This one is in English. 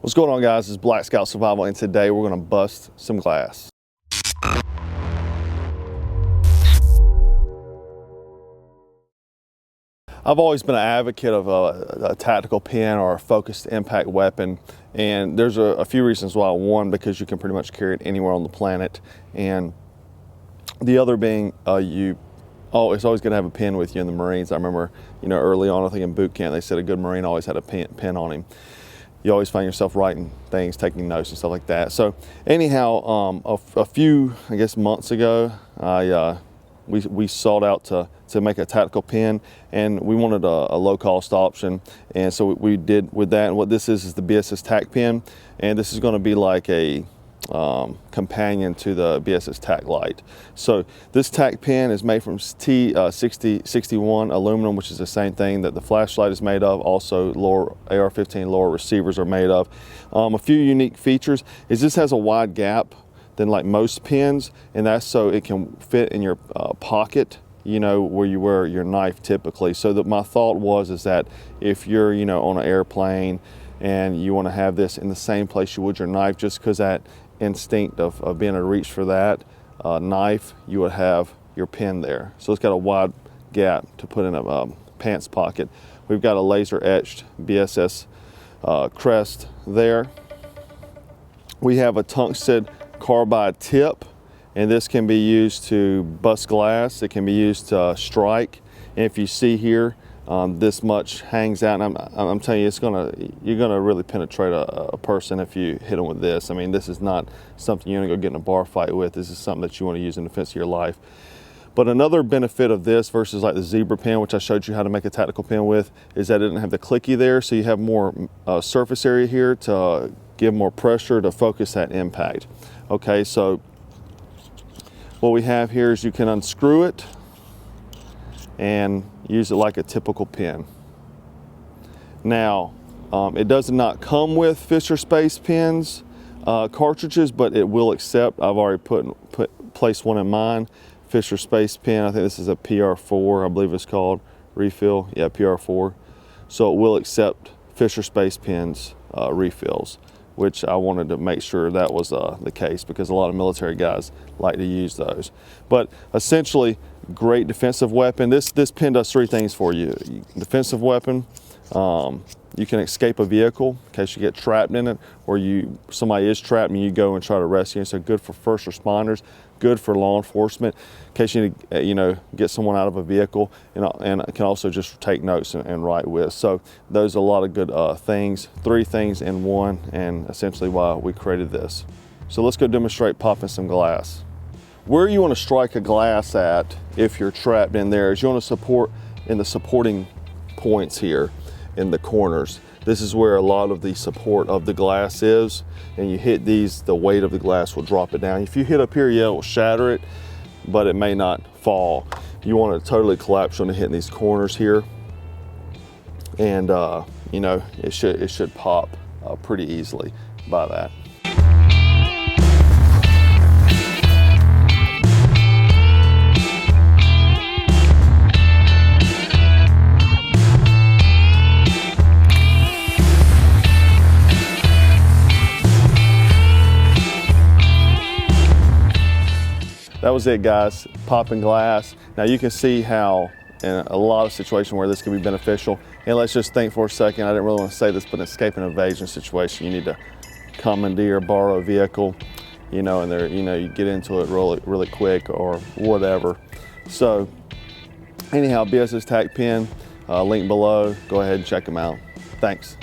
What's going on, guys? This is Black Scout Survival, and today we're going to bust some glass. I've always been an advocate of a tactical pen or a focused impact weapon, and there's a few reasons why. One, because you can pretty much carry it anywhere on the planet, and the other being it's always good to have a pen with you in the Marines. I remember, early on, I think in boot camp, they said a good Marine always had a pen on him. You always find yourself writing things, taking notes and stuff like that. So anyhow, a few, I guess, months ago, we sought out to make a tactical pen, and we wanted a low-cost option, and so we did with that. And what this is the BSS TAC pen, and this is going to be like a companion to the BSS TAC Light. So this TAC pen is made from T6061 aluminum, which is the same thing that the flashlight is made of. Also, lower AR-15 lower receivers are made of. A few unique features is this has a wide gap than like most pens, and that's so it can fit in your pocket, where you wear your knife typically. So that my thought is that if you're on an airplane and you want to have this in the same place you would your knife, just because that instinct of being able to reach for that knife, you would have your pen there. So it's got a wide gap to put in a pants pocket. We've got a laser etched BSS crest there. We have a tungsten carbide tip, and this can be used to bust glass. It can be used to strike. And if you see here, this much hangs out, and I'm telling you, you're gonna really penetrate a person if you hit them with this. I mean, this is not something you're gonna go get in a bar fight with. This is something that you want to use in defense of your life. But another benefit of this versus like the zebra pen, which I showed you how to make a tactical pen with, is that it didn't have the clicky there, so you have more surface area here to give more pressure to focus that impact. Okay, so what we have here is you can unscrew it and use it like a typical pen. Now, it does not come with Fisher Space pens cartridges, but it will accept. I've already placed one in mine. Fisher Space pen. I think this is a PR4. I believe it's called refill. Yeah, PR4. So it will accept Fisher Space pens refills, which I wanted to make sure that was the case, because a lot of military guys like to use those. But essentially, great defensive weapon. This pen does three things for you. Defensive weapon, you can escape a vehicle in case you get trapped in it, or somebody is trapped and you go and try to rescue. So good for first responders, good for law enforcement in case you get someone out of a vehicle, and can also just take notes and write with. So those are a lot of good things, three things in one, and essentially why we created this. So let's go demonstrate popping some glass. Where you want to strike a glass at if you're trapped in there is you want to support in the supporting points here in the corners. This is where a lot of the support of the glass is, and you hit these, the weight of the glass will drop it down. If you hit up here, yeah, it will shatter it, but it may not fall. You want to totally collapse when hitting these corners here, and it should pop pretty easily by that. That was it, guys, popping glass. Now you can see how in a lot of situations where this can be beneficial. And let's just think for a second, I didn't really want to say this, but in escape and evasion situation, you need to commandeer, borrow a vehicle, and you get into it really quick or whatever. So anyhow, BSS TAC pen, link below, go ahead and check them out. Thanks.